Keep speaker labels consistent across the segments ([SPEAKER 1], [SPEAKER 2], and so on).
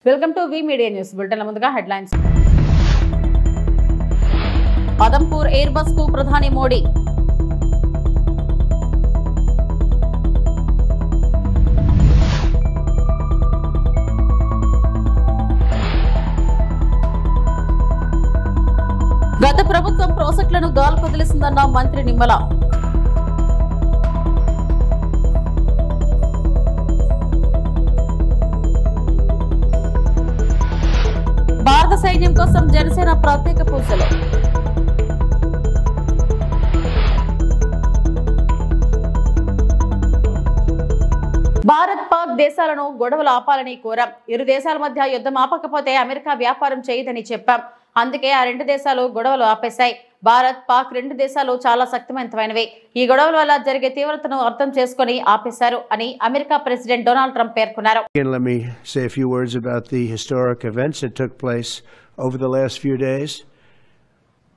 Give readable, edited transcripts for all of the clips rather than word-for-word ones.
[SPEAKER 1] Welcome to V media news bulletin ముందుగా headlines Adampur air bus కు ప్రధాని మోడీ గత ప్రభుత్వం ప్రాజెక్టులను గాలికొదిలేసిందన్న మంత్రి నిమ్మల భారత సైన్యం కోసం జనసేన ప్రత్యేక పూజలు భారత్ పాక్ దేశాలను గొడవలు ఆపాలని కోరాం. ఇరు దేశాల మధ్య యుద్ధం ఆపకపోతే అమెరికా వ్యాపారం చేయదని చెప్పాం. అందుకే ఆ రెండు దేశాలు గొడవలు ఆపేశాయి. భారత్ పాక్ రెండు దేశాలు చాలా శక్తివంతమైనవి. ఈ గొడవల వల్ల జరిగే తీవ్రతను అర్థం చేసుకుని ఆపేశారు అని అమెరికా ప్రెసిడెంట్ డొనాల్డ్ ట్రంప్ పేర్కొన్నారు.
[SPEAKER 2] Let me say a few words about the historic events that took place over the last few days.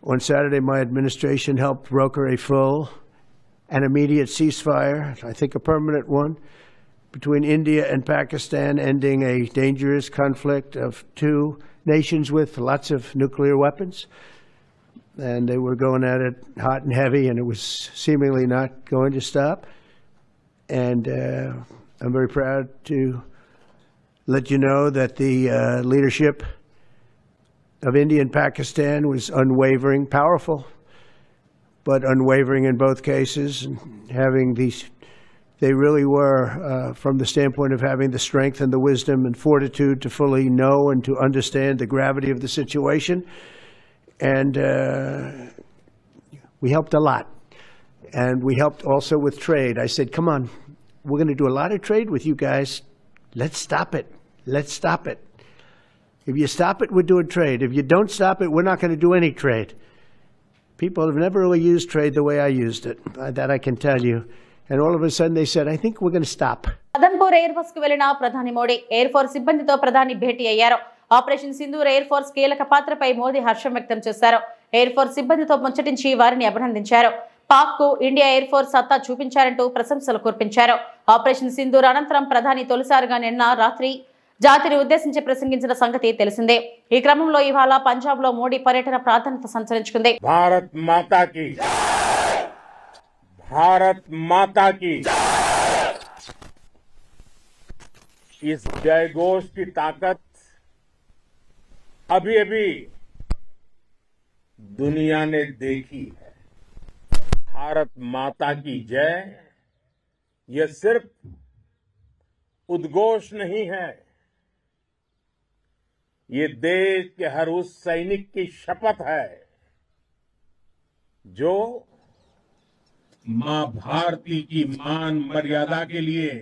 [SPEAKER 2] On Saturday, my administration helped broker a full and immediate ceasefire, I think a permanent one, between India and Pakistan, ending a dangerous conflict of two nations with lots of nuclear weapons. And they were going at it hot and heavy, and it was seemingly not going to stop. And I'm very proud to let you know that the leadership of India and Pakistan was unwavering, powerful, but unwavering in both cases, and having these. They really were, from the standpoint of having the strength and the wisdom and fortitude to fully know and to understand the gravity of the situation. And we helped a lot. And we helped also with trade. I said, come on, we're going to do a lot of trade with you guys. Let's stop it. Let's stop it. If you stop it, we're doing trade. If you don't stop it, we're not going to do any trade. People have never really used trade the way I used it. That I can tell you. And all of a sudden they said, I think we're going to stop.
[SPEAKER 1] Adampur air bus కు వెళ్లిన ప్రధాని Modi air force సిబ్బందితో ప్రధాని భేటీ అయ్యారు. Operation Sindoor air force కీలక పాత్రపై మోదీ హర్షం వ్యక్తం చేశారు. ఎయిర్ ఫోర్స్ సిబ్బందితో ముచ్చటించి వారిని అభినందించారు. పాక్ కు ఇండియా ఎయిర్ ఫోర్స్ సత్తా చూపించారంటూ ప్రశంసలు కురిపించారు. ఆపరేషన్ సింధూర్ అనంతరం ప్రధాని తొలిసారిగా నిన్న రాత్రి జాతిని ఉద్దేశించి ప్రసంగించిన సంగతి తెలిసిందే. ఈ క్రమంలో ఇవాళ పంజాబ్ లో మోడీ పర్యటన ప్రాధాన్యత సంతరించుకుంది.
[SPEAKER 3] भारत माता की इस जयघोष की ताकत अभी अभी दुनिया ने देखी है. भारत माता की जय यह सिर्फ उद्घोष नहीं है, ये देश के हर उस सैनिक की शपथ है जो मां भारती की मान मर्यादा के लिए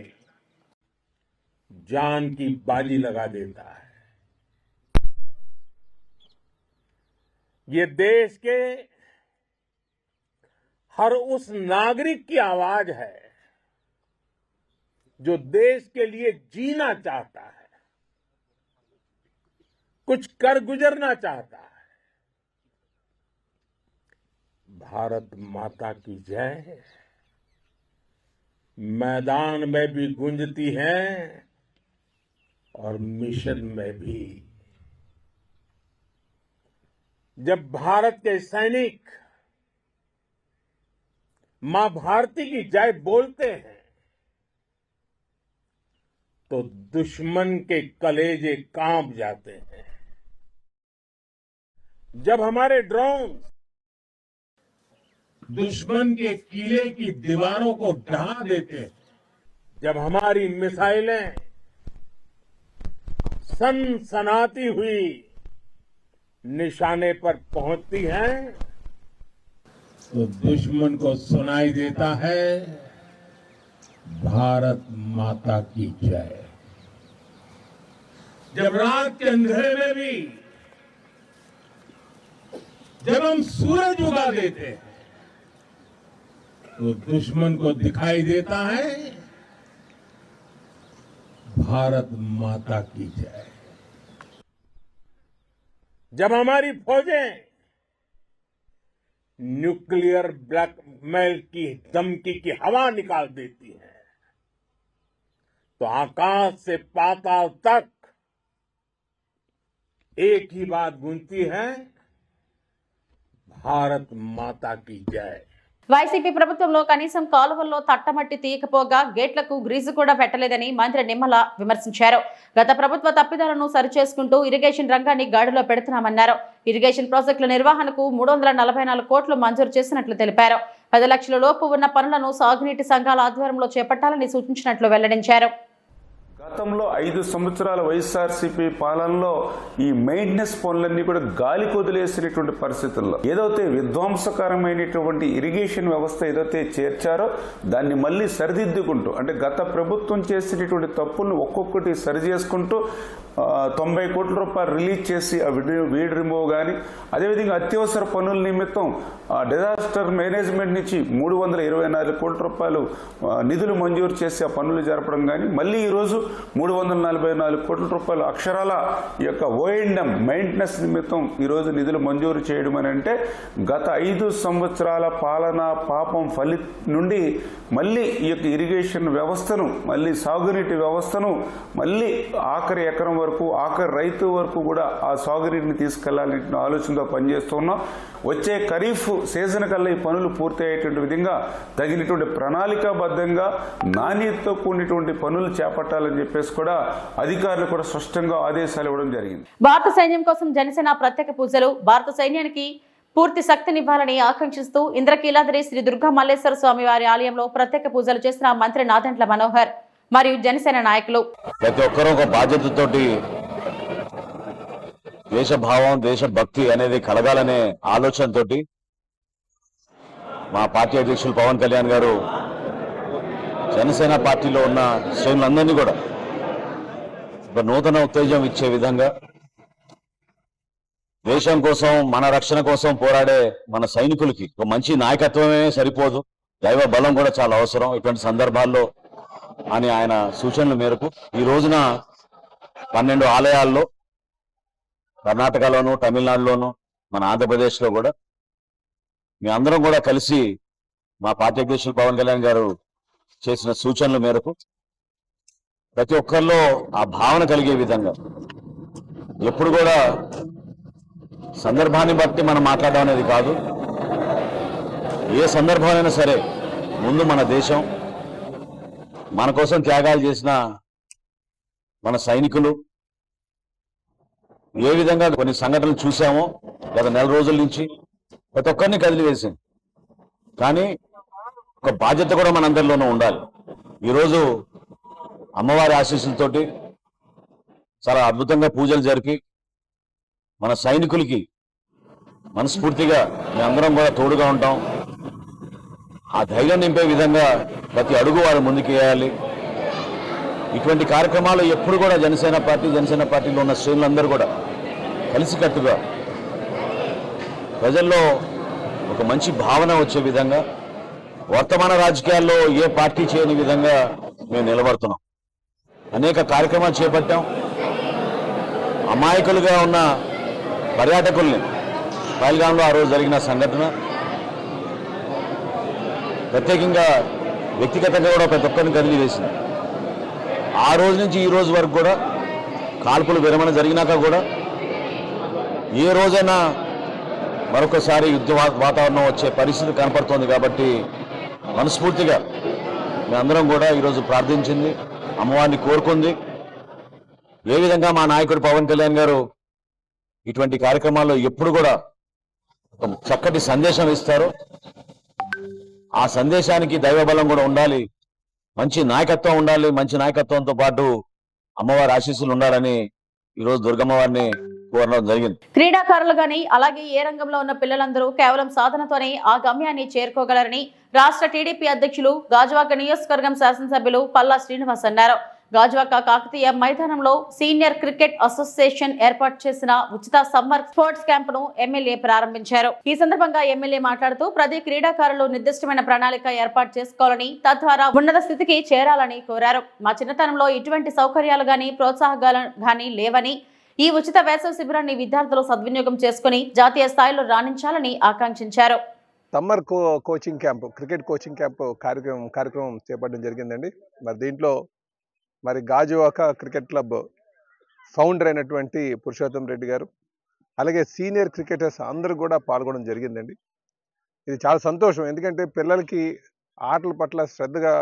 [SPEAKER 3] जान की बाजी लगा देता है. ये देश के हर उस नागरिक की आवाज है जो देश के लिए जीना चाहता है, कुछ कर गुजरना चाहता है. भारत माता की जय मैदान में भी गूंजती है और मिशन में भी. जब भारत के सैनिक मां भारती की जय बोलते हैं तो दुश्मन के कलेजे कांप जाते हैं. जब हमारे ड्रोन दुश्मन के किले की दीवारों को ढहा देते हैं, जब हमारी मिसाइलें सनसनाती हुई निशाने पर पहुंचती हैं तो दुश्मन को सुनाई देता है भारत माता की जय. जब रात के अंधेरे में भी जब हम सूरज उगा देते हैं तो दुश्मन को दिखाई देता है भारत माता की जय. जब हमारी फौजें न्यूक्लियर ब्लैकमेल की धमकी की हवा निकाल देती है तो आकाश से पाताल तक एक ही बात गूंजती है, भारत माता की जय।
[SPEAKER 1] వైసీపీ ప్రభుత్వంలో కనీసం కాలువల్లో తట్టమట్టి తీయకపోగా గేట్లకు గ్రీజు కూడా పెట్టలేదని మంత్రి నిమ్మల విమర్శించారు. గత ప్రభుత్వ తప్పిదాలను సరిచేసుకుంటూ ఇరిగేషన్ రంగాన్ని గాడిలో పెడుతున్నామన్నారు. ఇరిగేషన్ ప్రాజెక్టుల నిర్వహణకు 344 కోట్లు మంజూరు చేసినట్లు తెలిపారు. 10 లక్షల లోపు ఉన్న పనులను సాగునీటి సంఘాల ఆధ్వర్యంలో చేపట్టాలని సూచించినట్లు వెల్లడించారు.
[SPEAKER 4] గతంలో 5 సంవత్సరాల వైఎస్ఆర్సీపీ పాలనలో ఈ మెయింటెనెన్స్ పనులన్నీ కూడా గాలి కొదిలేసినటువంటి పరిస్థితుల్లో ఏదైతే విధ్వంసకరమైనటువంటి ఇరిగేషన్ వ్యవస్థ ఏదైతే చేర్చారో దాన్ని మళ్ళీ సరిదిద్దుకుంటూ, అంటే గత ప్రభుత్వం చేసినటువంటి తప్పులను ఒక్కొక్కటి సరి చేసుకుంటూ 90 కోట్ల రూపాయలు రిలీజ్ చేసి ఆ వీడ్ రిమూవ్ కానీ, అదేవిధంగా అత్యవసర పనుల నిమిత్తం డిజాస్టర్ మేనేజ్మెంట్ నుంచి 324 కోట్ల రూపాయలు నిధులు మంజూరు చేసి ఆ పనులు జరపడం కానీ, మళ్ళీ ఈరోజు 344 కోట్ల రూపాయలు అక్షరాల ఈ యొక్క ఓఎండ్ఎం మెయింటెనెన్స్ నిమిత్తం ఈరోజు నిధులు మంజూరు చేయడం అని అంటే గత 5 సంవత్సరాల పాలన పాపం నుండి మళ్ళీ ఈ యొక్క ఇరిగేషన్ వ్యవస్థను, మళ్ళీ సాగునీటి వ్యవస్థను మళ్ళీ ఆఖరి ఎకరం వరకు, ఆఖరి రైతు వరకు కూడా ఆ సాగునీటిని తీసుకెళ్లాలని ఆలోచనతో పనిచేస్తున్నాం. వచ్చే ఖరీఫ్ సీజన్ కల్లా ఈ పనులు పూర్తి అయ్యేటువంటి విధంగా తగినటువంటి ప్రణాళికాబద్ధంగా నాణ్యతతో కూడినటువంటి పనులు చేపట్టాలని చెప్పేసి కూడా అధికారులు కూడా స్పష్టంగా ఆదేశాలు ఇవ్వడం జరిగింది.
[SPEAKER 1] భారత సైన్యం కోసం జనసేన ప్రత్యేక పూజలు. భారత సైన్యానికి పూర్తి శక్తినివ్వాలని ఆకాంక్షిస్తూ ఇంద్రకీలాద్రి శ్రీ దుర్గా మల్లేశ్వర స్వామి వారి ఆలయంలో ప్రత్యేక పూజలు చేసిన మంత్రి నాదెండ్ల మనోహర్ మరియు జనసేన నాయకులు.
[SPEAKER 5] ప్రతి ఒక్కరూ ఒక బాధ్యతతోటి దేశభావం, దేశభక్తి అనేది కలగాలనే ఆలోచనతోటి మా పార్టీ అధ్యక్షులు పవన్ కళ్యాణ్ గారు జనసేన పార్టీలో ఉన్న శ్రేణులందరినీ కూడా ఒక నూతన ఉత్తేజం ఇచ్చే విధంగా దేశం కోసం, మన రక్షణ కోసం పోరాడే మన సైనికులకి ఒక మంచి నాయకత్వమే సరిపోదు, దైవ బలం కూడా చాలా అవసరం ఇటువంటి సందర్భాల్లో అని ఆయన సూచనల మేరకు ఈ రోజున 12 ఆలయాల్లో కర్ణాటకలోను, తమిళనాడులోను, మన ఆంధ్రప్రదేశ్లో కూడా మీ అందరం కూడా కలిసి మా పార్టీ అధ్యక్షులు పవన్ కళ్యాణ్ గారు చేసిన సూచనల మేరకు ప్రతి ఒక్కరిలో ఆ భావన కలిగే విధంగా ఎప్పుడు కూడా సందర్భాన్ని బట్టి మనం మాట్లాడడం అనేది కాదు, ఏ సందర్భమైనా సరే ముందు మన దేశం, మన కోసం త్యాగాలు చేసిన మన సైనికులు, ఏ విధంగా కొన్ని సంఘటనలు చూసామో గత నెల రోజుల నుంచి ప్రతి ఒక్కరిని కదిలివేసింది. కానీ ఒక బాధ్యత కూడా మనందరిలోనూ ఉండాలి. ఈరోజు అమ్మవారి ఆశీస్సులతోటి చాలా అద్భుతంగా పూజలు జరిపి మన సైనికులకి మనస్ఫూర్తిగా మీ అందరం కూడా తోడుగా ఉంటాం. ఆ ధైర్యం నింపే విధంగా ప్రతి అడుగు వారు ముందుకు వేయాలి. ఇటువంటి కార్యక్రమాలు ఎప్పుడు కూడా జనసేన పార్టీలో ఉన్న శ్రేణులందరూ కూడా కలిసికట్టుగా ప్రజల్లో ఒక మంచి భావన వచ్చే విధంగా, వర్తమాన రాజకీయాల్లో ఏ పార్టీ చేయని విధంగా మేము నిలబడుతున్నాం. అనేక కార్యక్రమాలు చేపట్టాం. అమాయకులుగా ఉన్న పర్యాటకుల్ని పహల్గాంలో ఆ రోజు జరిగిన సంఘటన ప్రత్యేకంగా వ్యక్తిగతంగా కూడా ప్రతి ఒక్కరిని కదిలి వేసింది. ఆ రోజు నుంచి ఈ రోజు వరకు కూడా కాల్పులు విరమణ జరిగినాక కూడా ఏ రోజైనా మరొకసారి యుద్ధ వాతావరణం వచ్చే పరిస్థితి కనపడుతోంది. కాబట్టి మనస్ఫూర్తిగా మేమందరం కూడా ఈరోజు ప్రార్థించింది, అమ్మవారిని కోరుకుంది. ఏ విధంగా మా నాయకుడు పవన్ కళ్యాణ్ గారు ఇటువంటి కార్యక్రమాల్లో ఎప్పుడు కూడా ఒక చక్కటి సందేశం ఇస్తారు, ఆ సందేశానికి దైవబలం కూడా ఉండాలి, మంచి నాయకత్వం ఉండాలి. మంచి నాయకత్వంతో పాటు అమ్మవారి ఆశీస్సులు ఉండాలని ఈరోజు దుర్గమ్మవారిని కోరడం జరిగింది.
[SPEAKER 1] క్రీడాకారులు గాని అలాగే ఏ రంగంలో ఉన్న పిల్లలందరూ కేవలం సాధనతోనే ఆ గమ్యాన్ని చేరుకోగలరని రాష్ట్ర టీడీపీ అధ్యక్షులు గాజువాక నియోజకవర్గం శాసనసభ్యులు పల్లా శ్రీనివాస్ అన్నారు. గాజువాక కాకతీయ మైదానంలో సీనియర్ క్రికెట్ అసోసియేషన్ ఏర్పాటు చేసిన ఉచిత సమ్మర్ స్పోర్ట్స్ క్యాంపును ఎమ్మెల్యే ప్రారంభించారు. ఈ సందర్భంగా ఎమ్మెల్యే మాట్లాడుతూ ప్రతి క్రీడాకారులు నిర్దిష్టమైన ప్రణాళిక ఏర్పాటు చేసుకోవాలని, తద్వారా ఉన్నత స్థితికి చేరాలని కోరారు. మా చిన్నతనంలో ఇటువంటి సౌకర్యాలు గాని ప్రోత్సాహకాలు గాని లేవని, ఈ ఉచిత వేసవి శిబిరాన్ని విద్యార్థులు సద్వినియోగం చేసుకుని జాతీయ స్థాయిలో రాణించాలని ఆకాంక్షించారు.
[SPEAKER 6] Summer coaching camp, cricket coaching camp కార్యక్రమం చేపట్టడం జరిగిందండి. మరి దీంట్లో గాజువాక క్రికెట్ క్లబ్ ఫౌండర్ అయినటువంటి పురుషోత్తం రెడ్డి గారు, అలాగే సీనియర్ క్రికెటర్స్ అందరూ కూడా పాల్గొనడం జరిగిందండి. ఇది చాలా సంతోషం. ఎందుకంటే పిల్లలకి ఆటల పట్ల శ్రద్ధగా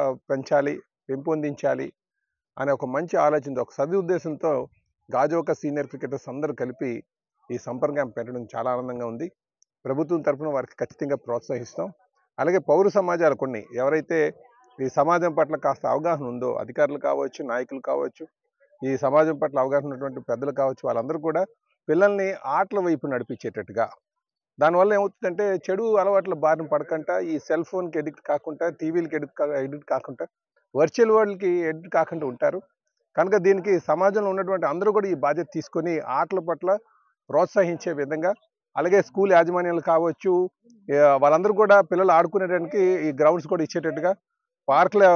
[SPEAKER 6] పెంపొందించాలి అనే ఒక మంచి ఆలోచనతో, ఒక సదుద్దేశంతో గాజువాక సీనియర్ క్రికెటర్స్ అందరూ కలిపి ఈ సమ్మర్ క్యాంప్ పెట్టడం చాలా ఆనందంగా ఉంది. ప్రభుత్వం తరఫున వారికి ఖచ్చితంగా ప్రోత్సహిస్తాం. అలాగే పౌర సమాజాలు కొన్ని ఎవరైతే ఈ సమాజం పట్ల కాస్త అవగాహన ఉందో, అధికారులు కావచ్చు, నాయకులు కావచ్చు, ఈ సమాజం పట్ల అవగాహన ఉన్నటువంటి పెద్దలు కావచ్చు, వాళ్ళందరూ కూడా పిల్లల్ని ఆటల వైపు నడిపించేటట్టుగా, దానివల్ల ఏమవుతుందంటే చెడు అలవాట్ల బారిన పడకుండా, ఈ సెల్ ఫోన్కి ఎడిక్ట్ కాకుండా, టీవీలకి ఎడిక్ట్ కాకుండా, వర్చువల్ వరల్డ్కి ఎడిక్ట్ కాకుండా ఉంటారు. కనుక దీనికి సమాజంలో ఉన్నటువంటి అందరూ కూడా ఈ బాధ్యత తీసుకొని ఆటల పట్ల ప్రోత్సహించే విధంగా, అలాగే స్కూల్ యాజమాన్యాలు కావచ్చు, వాళ్ళందరూ కూడా పిల్లలు ఆడుకునేటానికి ఈ గ్రౌండ్స్ కూడా ఇచ్చేటట్టుగా, పార్క్లో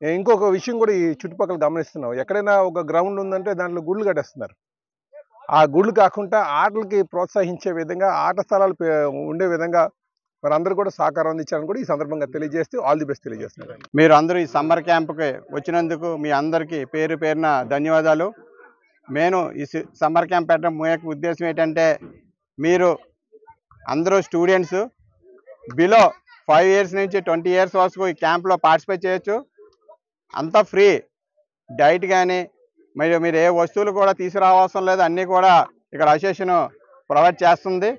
[SPEAKER 6] ఇంకొక విషయం కూడా ఈ చుట్టుపక్కల గమనిస్తున్నాం. ఎక్కడైనా ఒక గ్రౌండ్ ఉందంటే దాంట్లో గుళ్ళు కట్టేస్తున్నారు. ఆ గుళ్ళు కాకుండా ఆటలకి ప్రోత్సహించే విధంగా, ఆట స్థలాలు ఉండే విధంగా వారందరూ కూడా సహకారం అందించాలని కూడా ఈ సందర్భంగా తెలియజేస్తూ ఆల్ ది బెస్ట్ తెలియజేస్తున్నారు.
[SPEAKER 7] మీరు అందరూ ఈ సమ్మర్ క్యాంప్కి వచ్చినందుకు మీ అందరికీ పేరు పేరున ధన్యవాదాలు. నేను ఈ సమ్మర్ క్యాంప్ పెట్టడం ముఖ్య ఉద్దేశం ఏంటంటే, మీరు అందరూ స్టూడెంట్స్ బిలో 5 years నుంచి 20 years వరకు ఈ క్యాంప్లో పార్టిసిపేట్ చేయొచ్చు. అంతా ఫ్రీ. డైట్ కానీ మీరు ఏ వస్తువులు కూడా తీసుకురావాల్సిన లేదు, అన్నీ కూడా ఇక్కడ అసోసియేషన్ ప్రొవైడ్ చేస్తుంది.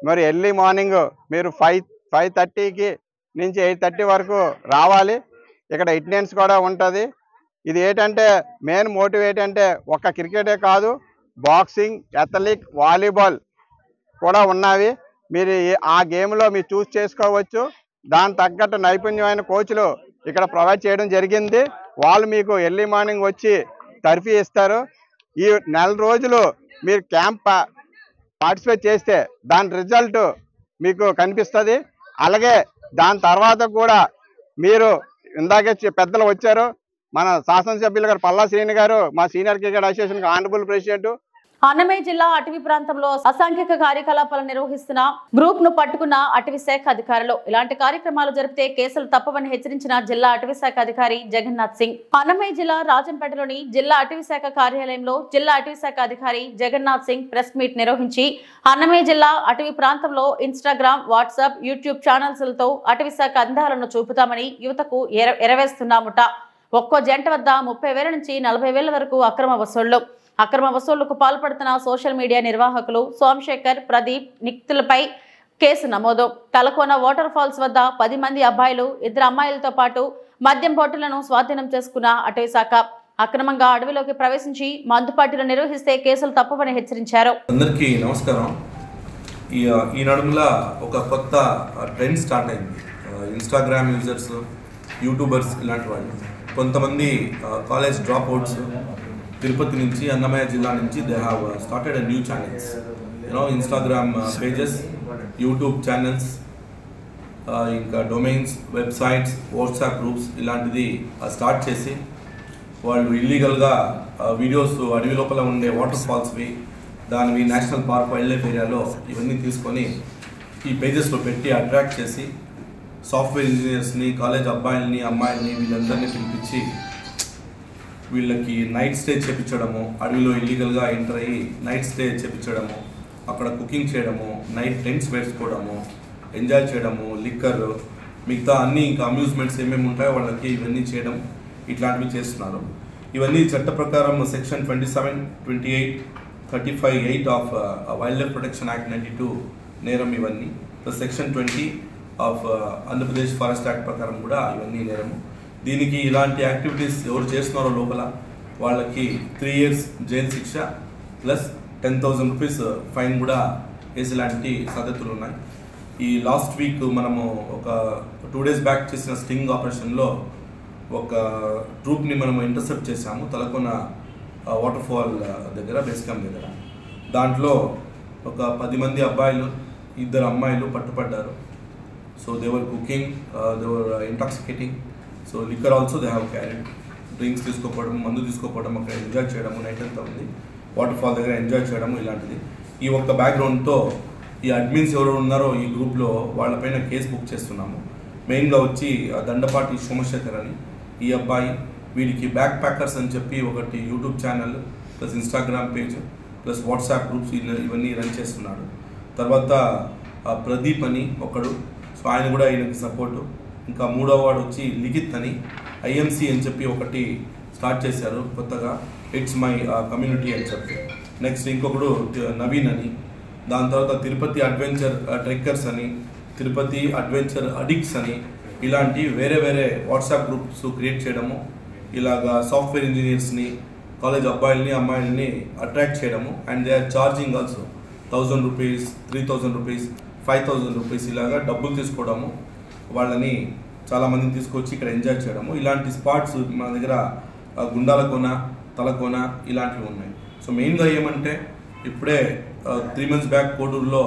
[SPEAKER 7] మరి ఎర్లీ మార్నింగ్ మీరు 5:30 నుంచి 8:30 వరకు రావాలి. ఇక్కడ అటెండెన్స్ కూడా ఉంటుంది. ఇది ఏంటంటే మెయిన్ మోటివ్ ఏంటంటే ఒక్క క్రికెటే కాదు, బాక్సింగ్, అథ్లెటిక్, వాలీబాల్ కూడా ఉన్నవి. మీరు ఆ గేమ్లో మీరు చూస్ చేసుకోవచ్చు. దాని తగ్గట్టు నైపుణ్యమైన కోచ్లు ఇక్కడ ప్రొవైడ్ చేయడం జరిగింది. వాళ్ళు మీకు ఎర్లీ మార్నింగ్ వచ్చి టర్ఫీ ఇస్తారు. ఈ నెల రోజులు మీరు క్యాంప్ పార్టిసిపేట్ చేస్తే దాని రిజల్ట్ మీకు కనిపిస్తుంది. అలాగే దాని తర్వాత కూడా మీరు ఇందాకే పెద్దలు వచ్చారు, మన శాసనసభ్యులు గారు పల్లా శ్రీని గారు, మా senior cricket association honourable president.
[SPEAKER 1] Annamayya జిల్లా అటవీ ప్రాంతంలో అసాంఘిక కార్యకలాపాలు నిర్వహిస్తున్న గ్రూప్ ను పట్టుకున్న అటవీ శాఖ అధికారులు. ఇలాంటి కార్యక్రమాలు జరిపితే కేసులు తప్పవని హెచ్చరించిన జిల్లా అటవీ శాఖ అధికారి జగన్నాథ్ సింగ్. అన్నమయ్య జిల్లా రాజంపేటలోని జిల్లా అటవీ శాఖ కార్యాలయంలో జిల్లా అటవీ శాఖ అధికారి జగన్నాథ్ సింగ్ ప్రెస్ మీట్ నిర్వహించి అన్నమయ్య జిల్లా అటవీ ప్రాంతంలో ఇన్స్టాగ్రామ్, వాట్సాప్, యూట్యూబ్ ఛానల్స్లతో అటవీ శాఖ అందాలను చూపుతామని యువతకు ఎరవేస్తున్నాముట. ఒక్కో జంట వద్ద 30,000 నుంచి 40,000 వరకు అక్రమ వసూళ్లకు పాల్పడుతున్న సోషల్ మీడియా నిర్వాహకులు సోమశేఖర్, ప్రదీప్, నిక్తులపై కేసు నమోదు. తలకోన వాటర్ ఫాల్స్ వద్ద 10 మంది అబ్బాయిలు, 2 అమ్మాయిలతో పాటు మద్యం బాటిళ్లను స్వాధీనం చేసుకున్న అటవీ శాఖ. అక్రమంగా అడవిలోకి ప్రవేశించి మందు పార్టీలు నిర్వహిస్తే కేసులు తప్పవని హెచ్చరించారు.
[SPEAKER 8] అందరికీ నమస్కారం. ఈ నడుములా ఒక కొత్త ట్రెండ్ స్టార్ట్ అయింది. ఇన్స్టాగ్రామ్ యూజర్స్, యూట్యూబర్స్ ఇలాంటి వాళ్ళు కొంతమంది కాలేజ్ డ్రాప్ అవుట్స్ తిరుపతి నుంచి, అన్నమయ్య జిల్లా నుంచి they have started new channels, Instagram pages, YouTube channels, ఇంకా డొమైన్స్, వెబ్సైట్స్, వాట్సాప్ గ్రూప్స్ ఇలాంటిది స్టార్ట్ చేసి వాళ్ళు ఇల్లీగల్గా వీడియోస్ అడవి లోపల ఉండే వాటర్ ఫాల్స్వి, దానివి నేషనల్ పార్క్, వైల్డ్ లైఫ్ ఏరియాలో ఇవన్నీ తీసుకొని ఈ పేజెస్లో పెట్టి అట్రాక్ట్ చేసి సాఫ్ట్వేర్ ఇంజనీర్స్ని, కాలేజ్ అబ్బాయిల్ని, అమ్మాయిల్ని వీళ్ళందరినీ పిలిపించి వీళ్ళకి నైట్ స్టే చేయించడము, అడవిలో ఇల్లీగల్గా ఎంటర్ అయ్యి నైట్ స్టే చేయించడము, అక్కడ కుకింగ్ చేయడము, నైట్ టెంట్స్ వేసుకోవడము, ఎంజాయ్ చేయడము, లిక్కర్, మిగతా అన్నీ ఇంకా అమ్యూజ్మెంట్స్ ఏమేమి ఉంటాయో వాళ్ళకి ఇవన్నీ చేయడం, ఇట్లాంటివి చేస్తున్నారు. ఇవన్నీ చట్ట ప్రకారం section 27, 28, 35, 8 of wild life protection act 92 నేరం ఇవన్నీ. Plus section 20 of Andhra Pradesh forest act ప్రకారం కూడా ఇవన్నీ నేరము. దీనికి ఇలాంటి యాక్టివిటీస్ ఎవరు చేస్తున్నారో లోపల వాళ్ళకి 3 years జైలు శిక్ష ప్లస్ 10,000 రూపీస్ ఫైన్ కూడా వేసేలాంటి సాధ్యతలు ఉన్నాయి. ఈ లాస్ట్ వీక్ మనము ఒక 2 days బ్యాక్ చేసిన స్టింగ్ ఆపరేషన్లో ఒక ట్రూప్ని మనము ఇంటర్సెప్ట్ చేశాము తలకోన వాటర్ ఫాల్ దగ్గర, బేస్ క్యాంప్ దగ్గర. దాంట్లో ఒక 10 మంది అబ్బాయిలు, 2 అమ్మాయిలు పట్టుపడ్డారు. So they were cooking, they were intoxicating. So liquor also they have carried. Drinks తీసుకోపోవడం, మందు తీసుకోపోవడం, అక్కడ ఎంజాయ్ చేయడము, నైట్ అంతా ఉంది వాటర్ ఫాల్ దగ్గర ఎంజాయ్ చేయడము ఇలాంటిది. ఈ ఒక్క బ్యాక్గ్రౌండ్తో ఈ అడ్మిన్స్ ఎవరు ఉన్నారో ఈ గ్రూప్లో వాళ్ళపైన కేసు బుక్ చేస్తున్నాము. మెయిన్గా వచ్చి దండపాటి సోమశేఖర్ అని ఈ అబ్బాయి, వీడికి బ్యాక్ ప్యాకర్స్ అని చెప్పి ఒకటి YouTube channel, plus Instagram page plus WhatsApp groups ఇవన్నీ రన్ చేస్తున్నాడు. తర్వాత ప్రదీప్ అని ఒకడు, సో ఆయన కూడా ఈయనకి సపోర్టు. ఇంకా మూడవ వాడు వచ్చి లిఖిత్ అని ఐఎంసీ అని చెప్పి ఒకటి స్టార్ట్ చేశారు కొత్తగా, ఇట్స్ మై కమ్యూనిటీ అని చెప్పి. నెక్స్ట్ ఇంకొకడు నవీన్ అని, దాని తర్వాత తిరుపతి అడ్వెంచర్ ట్రెక్కర్స్ అని, తిరుపతి అడ్వెంచర్ అడిక్ట్స్ అని, ఇలాంటి వేరే వేరే వాట్సాప్ గ్రూప్స్ క్రియేట్ చేయడము, ఇలాగా సాఫ్ట్వేర్ ఇంజనీర్స్ని, కాలేజ్ అబ్బాయిల్ని అమ్మాయిల్ని అట్రాక్ట్ చేయడము. And they are charging also 1000 rupees, 3000 rupees, 5000 rupees ఇలాగా డబ్బులు తీసుకోవడము, వాళ్ళని చాలామందిని తీసుకొచ్చి ఇక్కడ ఎంజాయ్ చేయడము. ఇలాంటి స్పాట్స్ మన దగ్గర గుండాలకోన, తలకోన ఇలాంటివి ఉన్నాయి. సో మెయిన్గా ఏమంటే ఇప్పుడే 3 months బ్యాక్ కోడూరులో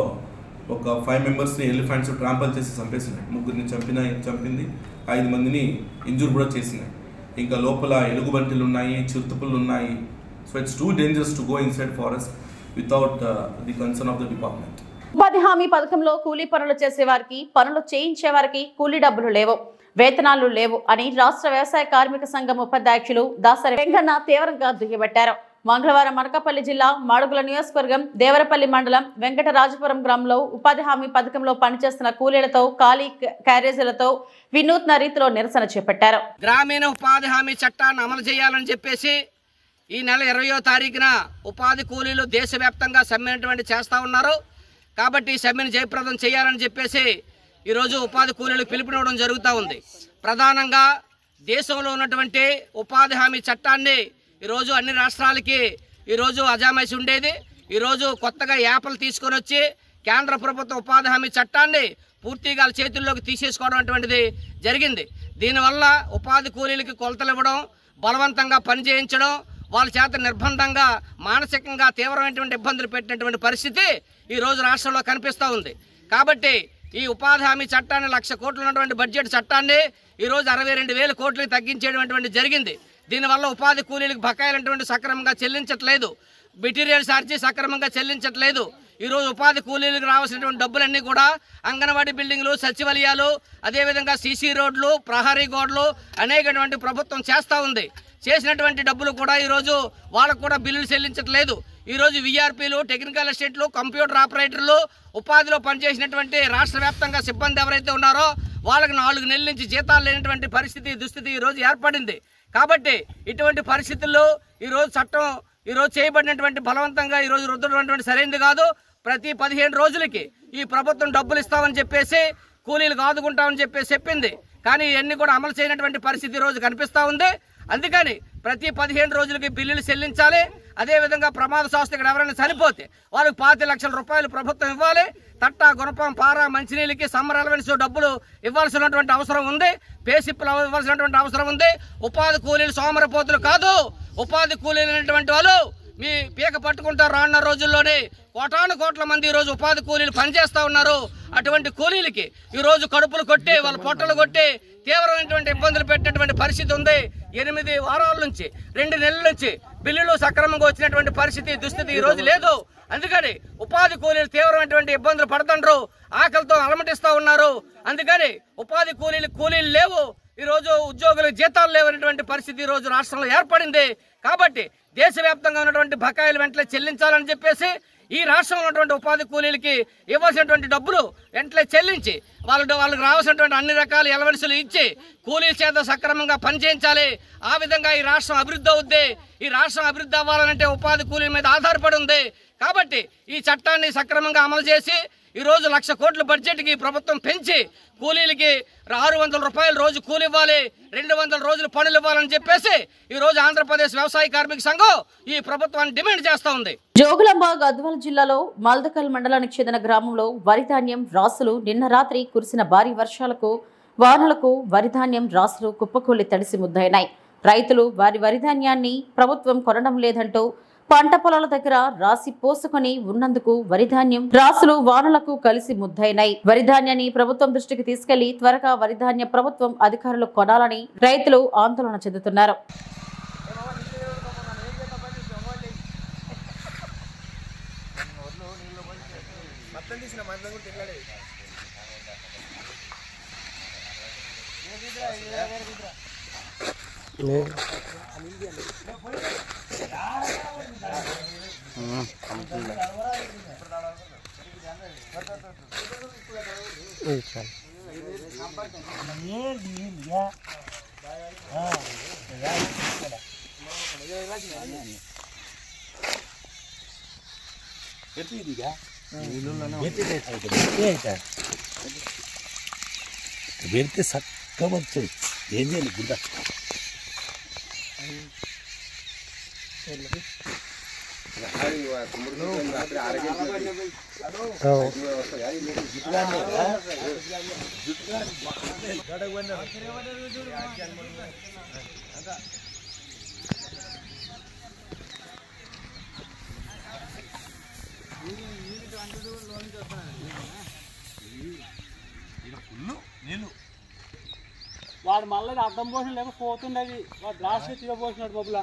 [SPEAKER 8] ఒక 5 మెంబర్స్ని ఎలిఫెంట్స్ ట్రాంపల్ చేసి చంపేసినాయి. 3 చంపింది, 5 మందిని ఇంజూర్ కూడా చేసినాయి. ఇంకా లోపల ఎలుగుబంటిలు ఉన్నాయి, చిరుతపులు ఉన్నాయి. So it's too dangerous to go inside forest without the concern of the department.
[SPEAKER 1] ఉపాధి హామీ పథకంలో కూలీ పనులు చేసేవారికి, పనులు చేయించేవారికి కూలీ డబ్బులు లేవు, వేతనాలు లేవు అని రాష్ట్ర వ్యవసాయ కార్మిక సంఘం ఉపాధ్యక్షులు దాసరి వెంకన్న తీవ్రంగా దుయ్యబట్టారు. మంగళవారం అనకాపల్లి జిల్లా మాడుగుల నియోజకవర్గం దేవరపల్లి మండలం వెంకటరాజపురం గ్రామంలో ఉపాధి హామీ పథకంలో పనిచేస్తున్న కూలీలతో ఖాళీ క్యారేజీలతో వినూత్న రీతిలో నిరసన చేపట్టారు.
[SPEAKER 9] గ్రామీణ ఉపాధి హామీ చట్టాన్ని అమలు చేయాలని చెప్పేసి ఈ నెల 20వ తారీఖున ఉపాధి కూలీలు దేశవ్యాప్తంగా సమ్మె చేస్తూ ఉన్నారు. కాబట్టి ఈ సమ్మెను జయప్రదం చేయాలని చెప్పేసి ఈరోజు ఉపాధి కూలీలకు పిలుపునివ్వడం జరుగుతూ ఉంది. ప్రధానంగా దేశంలో ఉన్నటువంటి ఉపాధి హామీ చట్టాన్ని ఈరోజు అన్ని రాష్ట్రాలకి ఈరోజు అజామైసి ఉండేది. ఈరోజు కొత్తగా యాప్లు తీసుకొని వచ్చి కేంద్ర ప్రభుత్వ ఉపాధి హామీ చట్టాన్ని పూర్తిగా చేతుల్లోకి తీసేసుకోవడం అటువంటిది జరిగింది. దీనివల్ల ఉపాధి కూలీలకి కొలతలు ఇవ్వడం, బలవంతంగా పనిచేయించడం, వాళ్ళ చేత నిర్బంధంగా మానసికంగా తీవ్రమైనటువంటి ఇబ్బందులు పెట్టినటువంటి పరిస్థితి ఈరోజు రాష్ట్రంలో కనిపిస్తూ ఉంది. కాబట్టి ఈ ఉపాధి హామీ చట్టాన్ని 1,00,000 కోట్లు ఉన్నటువంటి బడ్జెట్ చట్టాన్ని ఈరోజు 62,000 కోట్లకి తగ్గించేటువంటి జరిగింది. దీనివల్ల ఉపాధి కూలీలకు బకాయిలు సక్రమంగా చెల్లించట్లేదు, మెటీరియల్ ఛార్జీ సక్రమంగా చెల్లించట్లేదు. ఈరోజు ఉపాధి కూలీలకు రావాల్సినటువంటి డబ్బులన్నీ కూడా అంగన్వాడీ బిల్డింగ్లు, సచివాలయాలు, అదేవిధంగా సీసీ రోడ్లు, ప్రహరీ గోడలు అనేకటువంటి ప్రభుత్వం చేస్తూ ఉంది. చేసినటువంటి డబ్బులు కూడా ఈరోజు వాళ్ళకు కూడా బిల్లులు చెల్లించట్లేదు. ఈరోజు వీఆర్పీలు, టెక్నికల్ అసిస్టెంట్లు, కంప్యూటర్ ఆపరేటర్లు, ఉపాధిలో పనిచేసినటువంటి రాష్ట్ర వ్యాప్తంగా సిబ్బంది ఎవరైతే ఉన్నారో వాళ్ళకి 4 నెలల నుంచి జీతాలు లేనటువంటి దుస్థితి ఈరోజు ఏర్పడింది. కాబట్టి ఇటువంటి పరిస్థితుల్లో ఈరోజు చట్టం ఈరోజు చేయబడినటువంటి బలవంతంగా ఈరోజు రుద్దడం సరైనది కాదు. ప్రతి 15 రోజులకి ఈ ప్రభుత్వం డబ్బులు ఇస్తామని చెప్పేసి కూలీలకు ఆదుకుంటామని చెప్పేసి చెప్పింది. కానీ ఇవన్నీ కూడా అమలు చేయనటువంటి పరిస్థితి ఈరోజు కనిపిస్తూ ఉంది. అందుకని ప్రతి 15 రోజులకి బిల్లులు చెల్లించాలి. అదేవిధంగా ప్రమాదశాస్తు ఇక్కడ ఎవరైనా చనిపోతే వాళ్ళకి 5 లక్షల రూపాయలు ప్రభుత్వం ఇవ్వాలి. తట్టా, గుణపం, పార, మంచినీళ్ళకి సమ్మర్ అలవెన్స్ డబ్బులు ఇవ్వాల్సినటువంటి అవసరం ఉంది. పేసిప్పులు ఇవ్వాల్సినటువంటి అవసరం ఉంది. ఉపాధి కూలీలు సోమరపోతులు కాదు. ఉపాధి కూలీలు అనేటువంటి వాళ్ళు మీ పీక పట్టుకుంటారు. రానున్న రోజుల్లోనే కోట్ల మంది ఈరోజు ఉపాధి కూలీలు పనిచేస్తూ ఉన్నారు. అటువంటి కూలీలకి ఈరోజు కడుపులు కొట్టి, వాళ్ళ పొట్టలు కొట్టి తీవ్రమైనటువంటి ఇబ్బందులు పెట్టినటువంటి పరిస్థితి ఉంది. 8 వారాల నుంచి, 2 నెలల నుంచి బిల్లులు సక్రమంగా వచ్చినటువంటి దుస్థితి ఈ రోజు లేదు. అందుకని ఉపాధి కూలీలు తీవ్రమైనటువంటి ఇబ్బందులు పడుతుండ్రు, ఆకలితో అలమటిస్తూ ఉన్నారు. అందుకని ఉపాధి కూలీలు లేవు. ఈరోజు ఉద్యోగులకు జీతాలు లేవనేటువంటి పరిస్థితి ఈరోజు రాష్ట్రంలో ఏర్పడింది. కాబట్టి దేశవ్యాప్తంగా ఉన్నటువంటి బకాయిలు వెంటనే చెల్లించాలని చెప్పేసి ఈ రాష్ట్రంలో ఉన్నటువంటి ఉపాధి కూలీలకి ఇవ్వాల్సినటువంటి డబ్బులు వెంటనే చెల్లించి వాళ్ళకి రావాల్సినటువంటి అన్ని రకాల ఎలవెన్సులు ఇచ్చి కూలీల చేత సక్రమంగా పనిచేయించాలి. ఆ విధంగా ఈ రాష్ట్రం అభివృద్ధి అవుద్ది. ఈ రాష్ట్రం అభివృద్ధి అవ్వాలంటే ఉపాధి కూలీల మీద ఆధారపడి ఉంది. కాబట్టి ఈ చట్టాన్ని సక్రమంగా అమలు చేసి ఈరోజు 1,00,000 కోట్ల బడ్జెట్కి ప్రభుత్వం పెంచి కూలీలకి 600 రూపాయలు రోజు కూలి ఇవ్వాలి, 200 రోజులు పనులు ఇవ్వాలని చెప్పేసి ఈరోజు ఆంధ్రప్రదేశ్ వ్యవసాయ కార్మిక సంఘం ఈ ప్రభుత్వాన్ని డిమాండ్ చేస్తూ ఉంది.
[SPEAKER 1] జోగులాంబ గద్వాల జిల్లాలో మల్దకల్ మండలానికి చెందిన గ్రామంలో వరిధాన్యం రాసులు నిన్న రాత్రి కురిసిన భారీ వానలకు వరిధాన్యం రాసులు కుప్పకూలి తడిసి ముద్దయినాయి. రైతులు వారి వరిధాన్యాన్ని ప్రభుత్వం కొనడం లేదంటూ పంట పొలాల దగ్గర రాసి పోసుకొని ఉన్నందుకు వరిధాన్యం రాసులు వానలకు కలిసి ముద్దయినాయి. వరిధాన్యాన్ని ప్రభుత్వం దృష్టికి తీసుకెళ్లి త్వరగా వరిధాన్య ప్రభుత్వం అధికారులు కొనాలని రైతులు ఆందోళన చెందుతున్నారు.
[SPEAKER 10] పెడితే చక్కగా వచ్చాయి. ఏం చేయాలి గుడ్డ నీళ్ళు
[SPEAKER 11] వాడు మళ్ళీ అర్థం పోసిన లేకపోతుండేది వాడు రాష్ట్ర తీయబోసినాడు బొబ్బుల.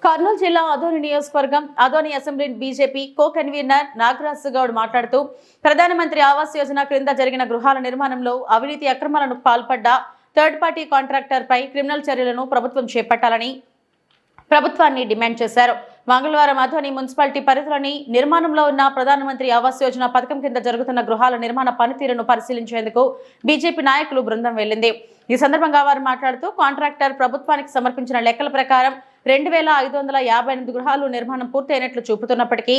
[SPEAKER 1] కర్నూలు జిల్లా ఆదోని నియోజకవర్గం Adoni assembly BJP co convener Nagaraj Goud మాట్లాడుతూ ప్రధానమంత్రి ఆవాస్ యోజన క్రింద జరిగిన గృహాల నిర్మాణంలో అవినీతి అక్రమాలకు పాల్పడ్డ థర్డ్ పార్టీ కాంట్రాక్టర్ పై క్రిమినల్ చర్యలను ప్రభుత్వం చేపట్టాలని ప్రభుత్వాన్ని డిమాండ్ చేశారు. మంగళవారం ఆదోని మున్సిపాలిటీ పరిధిలోని నిర్మాణంలో ఉన్న ప్రధానమంత్రి ఆవాస్ యోజన పథకం కింద జరుగుతున్న గృహాల నిర్మాణ పనితీరును పరిశీలించేందుకు బీజేపీ నాయకులు బృందం వెళ్లింది. ఈ సందర్భంగా వారు మాట్లాడుతూ కాంట్రాక్టర్ ప్రభుత్వానికి సమర్పించిన లెక్కల ప్రకారం 2558 గృహాలు నిర్మాణం పూర్తయినట్లు చూపుతున్నప్పటికీ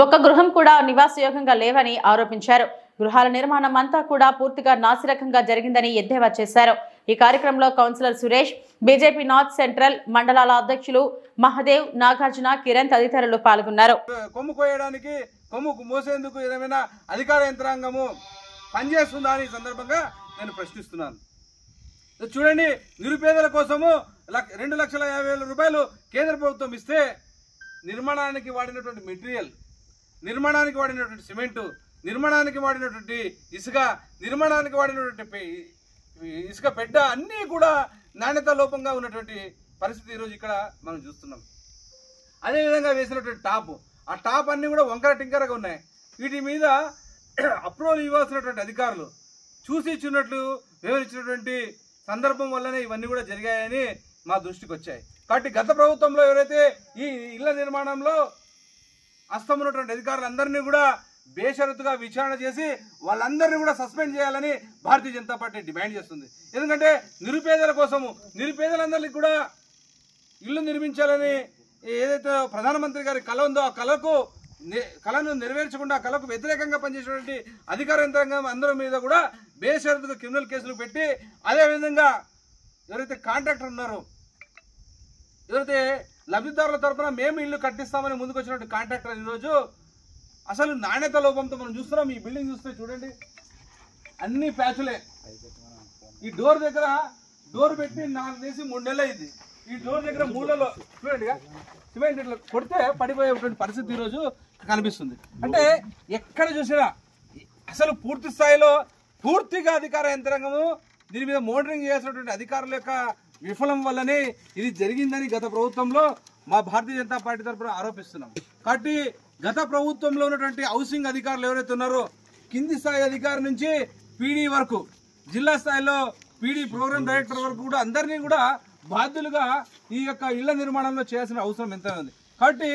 [SPEAKER 1] ఒక్క గృహం కూడా నివాసయోగ్యంగా లేవని ఆరోపించారు. గృహాల నిర్మాణం అంతా కూడా పూర్తిగా నాసిరకంగా జరిగిందని ఎద్దేవా చేశారు. ఈ కార్యక్రమంలో councillor Suresh, BJP north central మండలాల అధ్యక్షులు మహదేవ్, నాగార్జున, కిరణ్ తదితరులు పాల్గొన్నారు.
[SPEAKER 12] కొమ్ము కోయడానికి కొమ్ము మోసేందుకు ఏదైనా అధికార యంత్రాంగము పనిచేస్తుందా అని సందర్భంగా నేను ప్రశ్నిస్తున్నాను. చూడండి, నిరుపేదల కోసము 2,50,000 రూపాయలు కేంద్ర ప్రభుత్వం ఇస్తే నిర్మాణానికి వాడినటువంటి మెటీరియల్, నిర్మాణానికి వాడినటువంటి సిమెంటు, నిర్మాణానికి వాడినటువంటి ఇసుక, నిర్మాణానికి వాడినటువంటి ఇసుక పెడ్డ అన్నీ కూడా నాణ్యత లోపంగా ఉన్నటువంటి పరిస్థితి ఈరోజు ఇక్కడ మనం చూస్తున్నాం. అదేవిధంగా వేసినటువంటి టాప్, ఆ టాప్ అన్నీ కూడా వంకర టింకరగా ఉన్నాయి. వీటి మీద అప్రూవల్ ఇవ్వాల్సినటువంటి అధికారులు చూసి ఇచ్చినట్లు వివరించినటువంటి సందర్భం వల్లనే ఇవన్నీ కూడా జరిగాయని మా దృష్టికి వచ్చాయి. కాబట్టి గత ప్రభుత్వంలో ఎవరైతే ఈ ఇళ్ల నిర్మాణంలో హస్తం ఉన్నటువంటి అధికారులందరినీ కూడా బేషరతుగా విచారణ చేసి వాళ్ళందరినీ కూడా సస్పెండ్ చేయాలని భారతీయ జనతా పార్టీ డిమాండ్ చేస్తుంది. ఎందుకంటే నిరుపేదల కోసము, నిరుపేదలందరికీ కూడా ఇల్లు నిర్మించాలని ఏదైతే ప్రధానమంత్రి గారి కళ ఉందో ఆ కళను నెరవేర్చకుండా కళకు వ్యతిరేకంగా పనిచేసేటువంటి అధికార యంత్రాంగం అందరి మీద కూడా బేషరతుగా క్రిమినల్ కేసులు పెట్టి, అదేవిధంగా ఎవరైతే కాంట్రాక్టర్ ఉన్నారో, ఎవరైతే లబ్ధిదారుల తరఫున మేము ఇల్లు కట్టిస్తామని ముందుకు వచ్చినటువంటి కాంట్రాక్టర్ ఈరోజు అసలు నాణ్యత లోపంతో మనం చూస్తున్నాం. ఈ బిల్డింగ్ చూస్తే చూడండి, అన్ని ప్యాచులే. ఈ డోర్ దగ్గర డోర్ పెట్టి 4 నుంచి 3 నెలలు అయింది. ఈ డోర్ దగ్గర 3 నెలలు చూడండి సిమెంట్ ఇట్లా కొడితే పడిపోయేటువంటి పరిస్థితి ఈరోజు కనిపిస్తుంది. అంటే ఎక్కడ చూసినా అసలు పూర్తి స్థాయిలో పూర్తిగా అధికార యంత్రాంగము దీని మీద మోనిటరింగ్ చేయాల్సినటువంటి అధికారుల యొక్క విఫలం వల్లనే ఇది జరిగిందని గత ప్రభుత్వంలో మా భారతీయ జనతా పార్టీ తరఫున ఆరోపిస్తున్నాం. కాబట్టి గత ప్రభుత్వంలో ఉన్నటువంటి హౌసింగ్ అధికారులు ఎవరైతే ఉన్నారో కింది స్థాయి అధికారి నుంచి పీడీ వరకు, జిల్లా స్థాయిలో పీడీ ప్రోగ్రామ్ డైరెక్టర్ వరకు కూడా అందరినీ కూడా బాధ్యులుగా ఈ యొక్క ఇళ్ల నిర్మాణంలో చేయాల్సిన అవసరం ఎంత ఉంది. కాబట్టి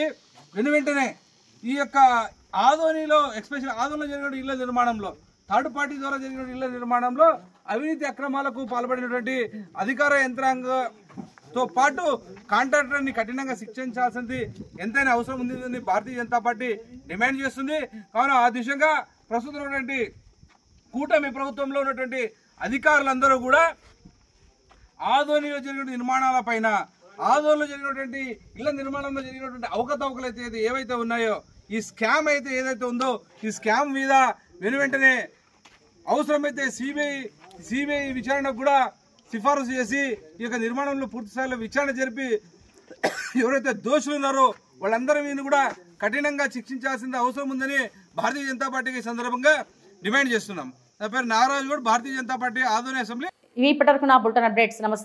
[SPEAKER 12] వెంటనే ఈ యొక్క ఆదోనిలో ఎస్పెషల్ ఆదోనిలో జరిగిన ఇళ్ల నిర్మాణంలో, థర్డ్ పార్టీ ద్వారా జరిగిన ఇళ్ల నిర్మాణంలో అవినీతి అక్రమాలకు పాల్పడినటువంటి అధికార యంత్రాంగంతో పాటు కాంట్రాక్టర్ని కఠినంగా శిక్షించాల్సింది ఎంతైనా అవసరం ఉందని భారతీయ జనతా పార్టీ డిమాండ్ చేస్తుంది. కావున ఆ దిశగా ప్రస్తుతం ఉన్నటువంటి కూటమి ప్రభుత్వంలో ఉన్నటువంటి అధికారులందరూ కూడా ఆదోనిలో జరిగిన నిర్మాణాల పైన, ఆదోనిలో జరిగినటువంటి ఇళ్ల నిర్మాణంలో జరిగినటువంటి అవకతవకలు అయితే ఏవైతే ఉన్నాయో, ఈ స్కామ్ అయితే ఏదైతే ఉందో ఈ స్కామ్ మీద వెంటనే అవసరమైతే సిబిఐ విచారణకు కూడా సిఫారసు చేసి ఈ యొక్క నిర్మాణంలో పూర్తి స్థాయిలో విచారణ జరిపి ఎవరైతే దోషులు ఉన్నారో వాళ్ళందరి మీద కూడా కఠినంగా శిక్షించాల్సిన అవసరం ఉందని భారతీయ జనతా పార్టీకి ఈ సందర్భంగా డిమాండ్ చేస్తున్నాం. నా పేరు నాగరాజు గౌడ్, భారతీయ జనతా పార్టీ ఆదోని అసెంబ్లీ.
[SPEAKER 1] ఇప్పటివరకు నా బులెటిన్ అప్డేట్స్. నమస్తే.